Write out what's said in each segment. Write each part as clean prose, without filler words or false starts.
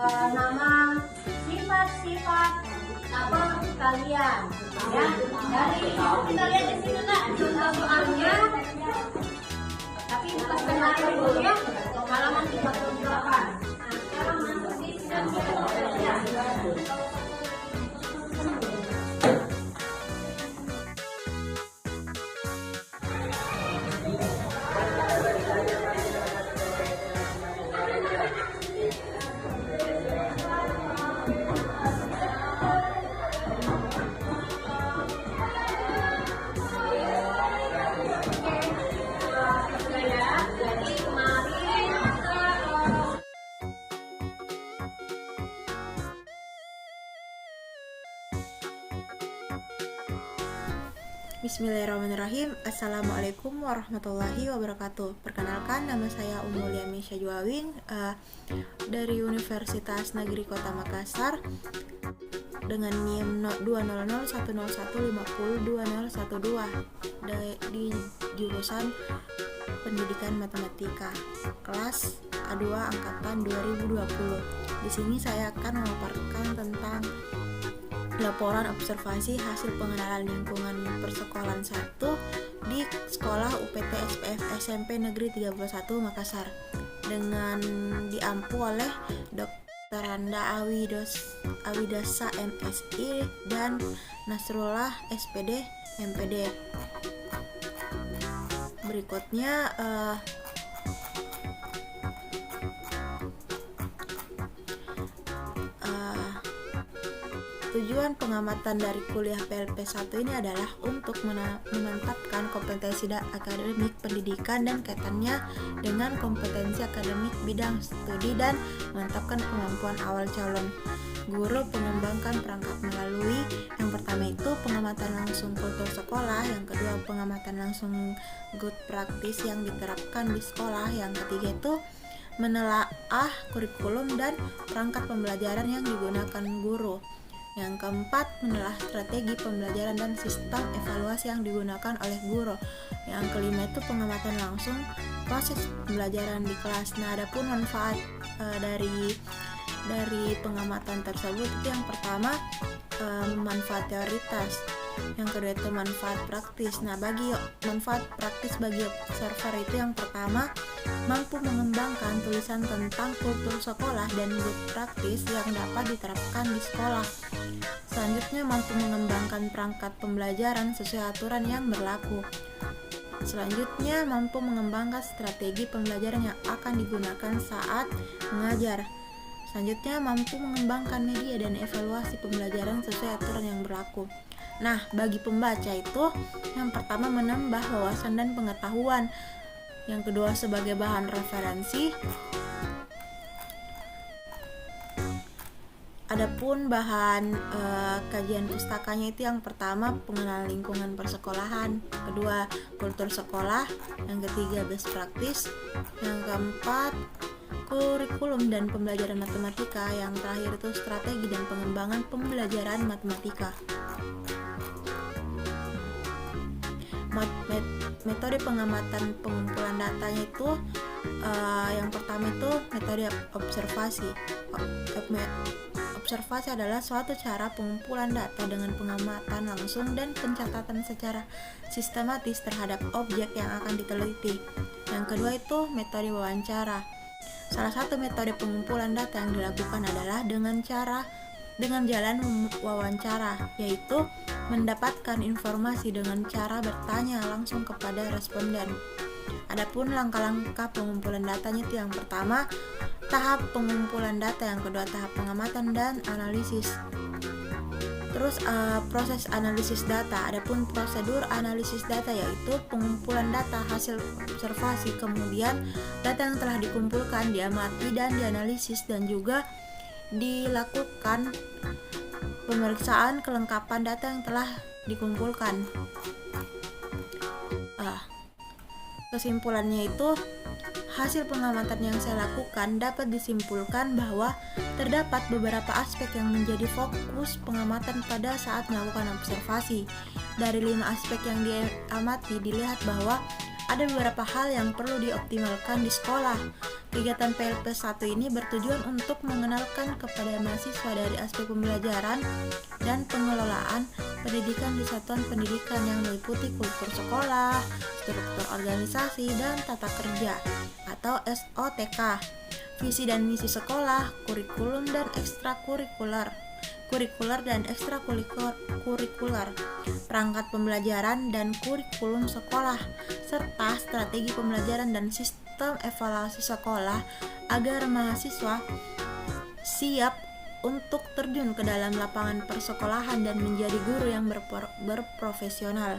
Nama sifat-sifat apa kalian ya. Dari kita lihat di sini Kak, contoh soalnya. Tapi bukan benar dulu ya. Halaman 38. Nah, sekarang masuk di sini ya. Bismillahirrahmanirrahim. Assalamualaikum warahmatullahi wabarakatuh. Perkenalkan, nama saya Umulia Mesya Juawing dari Universitas Negeri Kota Makassar dengan NIM 2001015020012 di jurusan Pendidikan Matematika kelas A2 angkatan 2020. Di sini saya akan memaparkan tentang laporan observasi hasil pengenalan lingkungan persekolahan 1 di Sekolah UPT SPF SMP Negeri 31 Makassar dengan diampu oleh Dr. Randa Awidasa MSI dan Nasrullah SPD MPD. Berikutnya tujuan pengamatan dari kuliah PLP 1 ini adalah untuk memantapkan kompetensi akademik pendidikan dan kaitannya dengan kompetensi akademik bidang studi dan memantapkan kemampuan awal calon guru mengembangkan perangkat melalui yang pertama itu pengamatan langsung kultur sekolah, yang kedua pengamatan langsung good practice yang diterapkan di sekolah, yang ketiga itu menelaah kurikulum dan perangkat pembelajaran yang digunakan guru, yang keempat menelaah strategi pembelajaran dan sistem evaluasi yang digunakan oleh guru, yang kelima itu pengamatan langsung proses pembelajaran di kelas. Nah, adapun manfaat dari pengamatan tersebut itu yang pertama manfaat teoritas, yang kedua itu manfaat praktis. Nah, bagi manfaat praktis bagi observer itu yang pertama mampu mengembangkan tulisan tentang kultur sekolah dan good praktis yang dapat diterapkan di sekolah. Selanjutnya mampu mengembangkan perangkat pembelajaran sesuai aturan yang berlaku. Selanjutnya mampu mengembangkan strategi pembelajaran yang akan digunakan saat mengajar. Selanjutnya mampu mengembangkan media dan evaluasi pembelajaran sesuai aturan yang berlaku. Nah, bagi pembaca itu yang pertama menambah wawasan dan pengetahuan, yang kedua sebagai bahan referensi. Adapun bahan kajian pustakanya itu yang pertama pengenalan lingkungan persekolahan, kedua kultur sekolah, yang ketiga best practice, yang keempat kurikulum dan pembelajaran matematika, yang terakhir itu strategi dan pengembangan pembelajaran matematika. Metode pengamatan pengumpulan datanya itu yang pertama itu metode observasi. Observasi adalah suatu cara pengumpulan data dengan pengamatan langsung dan pencatatan secara sistematis terhadap objek yang akan diteliti. Yang kedua itu metode wawancara. Salah satu metode pengumpulan data yang dilakukan adalah dengan jalan wawancara, yaitu mendapatkan informasi dengan cara bertanya langsung kepada responden. Adapun langkah-langkah pengumpulan datanya itu yang pertama tahap pengumpulan data, yang kedua tahap pengamatan dan analisis. Terus proses analisis data. Adapun prosedur analisis data yaitu pengumpulan data hasil observasi, kemudian data yang telah dikumpulkan diamati dan dianalisis, dan juga dilakukan pemeriksaan kelengkapan data yang telah dikumpulkan. Kesimpulannya itu, hasil pengamatan yang saya lakukan dapat disimpulkan bahwa terdapat beberapa aspek yang menjadi fokus pengamatan pada saat melakukan observasi. Dari 5 aspek yang diamati dilihat bahwa ada beberapa hal yang perlu dioptimalkan di sekolah. Kegiatan PLP 1 ini bertujuan untuk mengenalkan kepada mahasiswa dari aspek pembelajaran dan pengelolaan pendidikan di satuan pendidikan yang meliputi kultur sekolah, struktur organisasi, dan tata kerja atau SOTK, visi dan misi sekolah, kurikulum dan ekstrakurikuler, dan ekstrakurikuler, perangkat pembelajaran dan kurikulum sekolah, serta strategi pembelajaran dan sistem evaluasi sekolah agar mahasiswa siap untuk terjun ke dalam lapangan persekolahan dan menjadi guru yang berprofesional.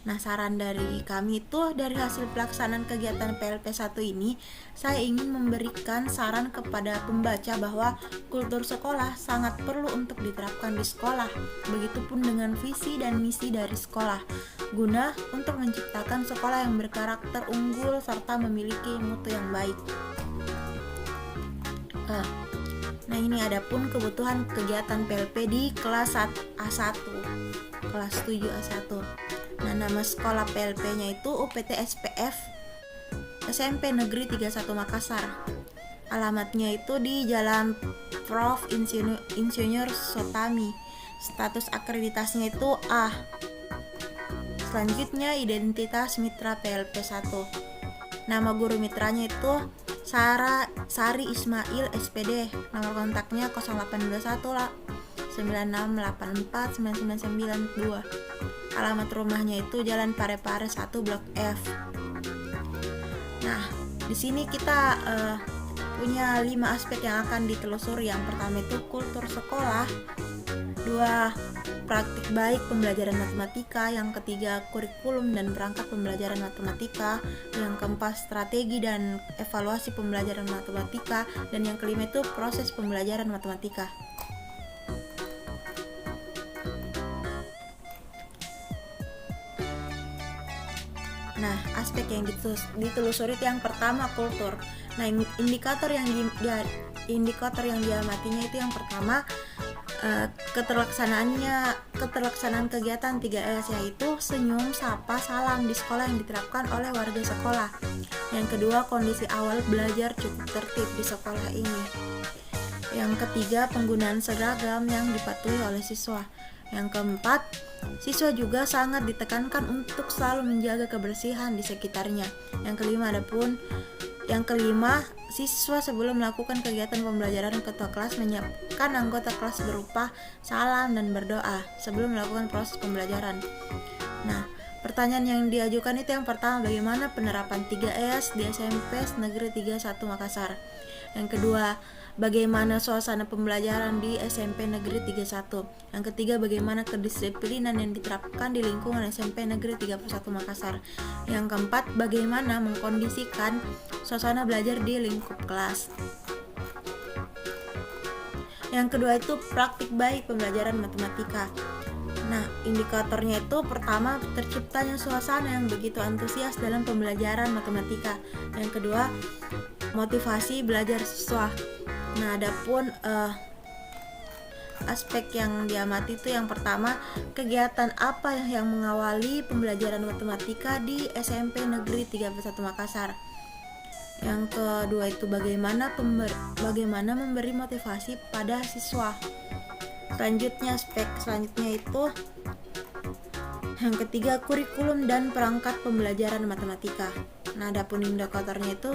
Nah, saran dari kami itu, dari hasil pelaksanaan kegiatan PLP 1 ini, saya ingin memberikan saran kepada pembaca bahwa kultur sekolah sangat perlu untuk diterapkan di sekolah. Begitupun dengan visi dan misi dari sekolah, guna untuk menciptakan sekolah yang berkarakter unggul serta memiliki mutu yang baik. Nah, ini adapun kebutuhan kegiatan PLP di kelas A1, kelas 7 A1. Nah, nama sekolah PLP-nya itu UPT SPF SMP Negeri 31 Makassar. Alamatnya itu di Jalan Prof. Insinyur Sotami. Status akreditasinya itu A. Selanjutnya, identitas mitra PLP 1. Nama guru mitranya itu Sari Ismail SPD. Nomor kontaknya 0821 9684 9992. Alamat rumahnya itu Jalan Parepare 1 Blok F. Nah, di sini kita punya 5 aspek yang akan ditelusuri. Yang pertama itu kultur sekolah, 2 praktik baik pembelajaran matematika, yang ketiga kurikulum dan perangkat pembelajaran matematika, yang keempat strategi dan evaluasi pembelajaran matematika, dan yang kelima itu proses pembelajaran matematika. Nah, aspek yang ditelusuri itu yang pertama kultur. Nah, indikator yang diamatinya itu yang pertama keterlaksanaan kegiatan 3S, yaitu senyum, sapa, salam di sekolah yang diterapkan oleh warga sekolah. Yang kedua, kondisi awal belajar cukup tertib di sekolah ini. Yang ketiga, penggunaan seragam yang dipatuhi oleh siswa. Yang keempat, siswa juga sangat ditekankan untuk selalu menjaga kebersihan di sekitarnya. Yang kelima, siswa sebelum melakukan kegiatan pembelajaran, ketua kelas menyiapkan anggota kelas berupa salam dan berdoa sebelum melakukan proses pembelajaran. Nah, pertanyaan yang diajukan itu yang pertama, bagaimana penerapan 3S di SMP Negeri 31 Makassar? Yang kedua, bagaimana suasana pembelajaran di SMP Negeri 31? Yang ketiga, bagaimana kedisiplinan yang diterapkan di lingkungan SMP Negeri 31 Makassar? Yang keempat, bagaimana mengkondisikan suasana belajar di lingkup kelas? Yang kedua itu praktik baik pembelajaran matematika. Nah, indikatornya itu pertama, terciptanya suasana yang begitu antusias dalam pembelajaran matematika. Yang kedua, motivasi belajar siswa. Nah, adapun aspek yang diamati itu yang pertama, kegiatan apa yang mengawali pembelajaran matematika di SMP Negeri 31 Makassar. Yang kedua itu bagaimana memberi motivasi pada siswa. Aspek selanjutnya itu yang ketiga, kurikulum dan perangkat pembelajaran matematika. Nah, adapun indikatornya itu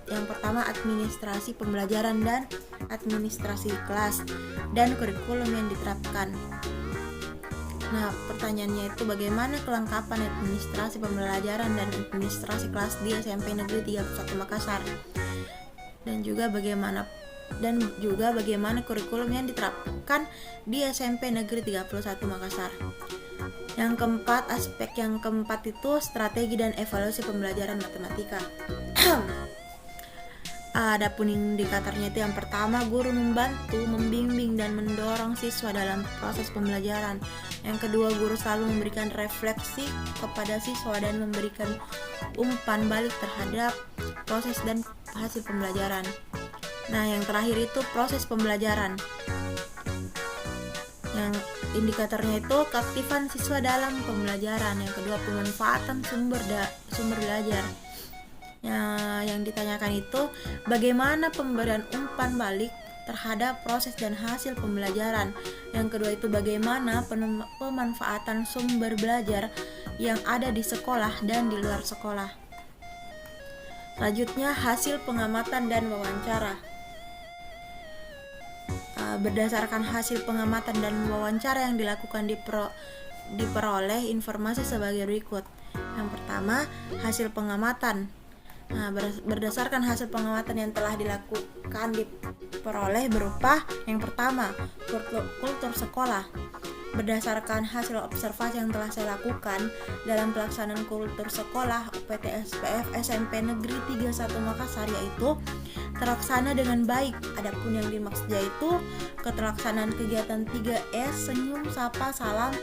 yang pertama administrasi pembelajaran dan administrasi kelas dan kurikulum yang diterapkan. Nah, pertanyaannya itu bagaimana kelengkapan administrasi pembelajaran dan administrasi kelas di SMP Negeri 31 Makassar? Dan juga bagaimana kurikulum yang diterapkan di SMP Negeri 31 Makassar. Yang keempat, aspek yang keempat itu strategi dan evaluasi pembelajaran matematika. Adapun indikatornya itu yang pertama, guru membantu, membimbing dan mendorong siswa dalam proses pembelajaran. Yang kedua, guru selalu memberikan refleksi kepada siswa dan memberikan umpan balik terhadap proses dan hasil pembelajaran. Nah, yang terakhir itu proses pembelajaran. Yang indikatornya itu keaktifan siswa dalam pembelajaran. Yang kedua, pemanfaatan sumber belajar. Yang ditanyakan itu bagaimana pemberian umpan balik terhadap proses dan hasil pembelajaran. Yang kedua itu bagaimana pemanfaatan sumber belajar yang ada di sekolah dan di luar sekolah. Selanjutnya, hasil pengamatan dan wawancara. Berdasarkan hasil pengamatan dan wawancara yang dilakukan diperoleh informasi sebagai berikut. Yang pertama, hasil pengamatan. Nah, berdasarkan hasil pengamatan yang telah dilakukan diperoleh berupa yang pertama, kultur sekolah. Berdasarkan hasil observasi yang telah saya lakukan dalam pelaksanaan kultur sekolah UPT SPF SMP Negeri 31 Makassar, yaitu terlaksana dengan baik. Adapun yang dimaksud yaitu keterlaksanaan kegiatan 3S, senyum, sapa, salam,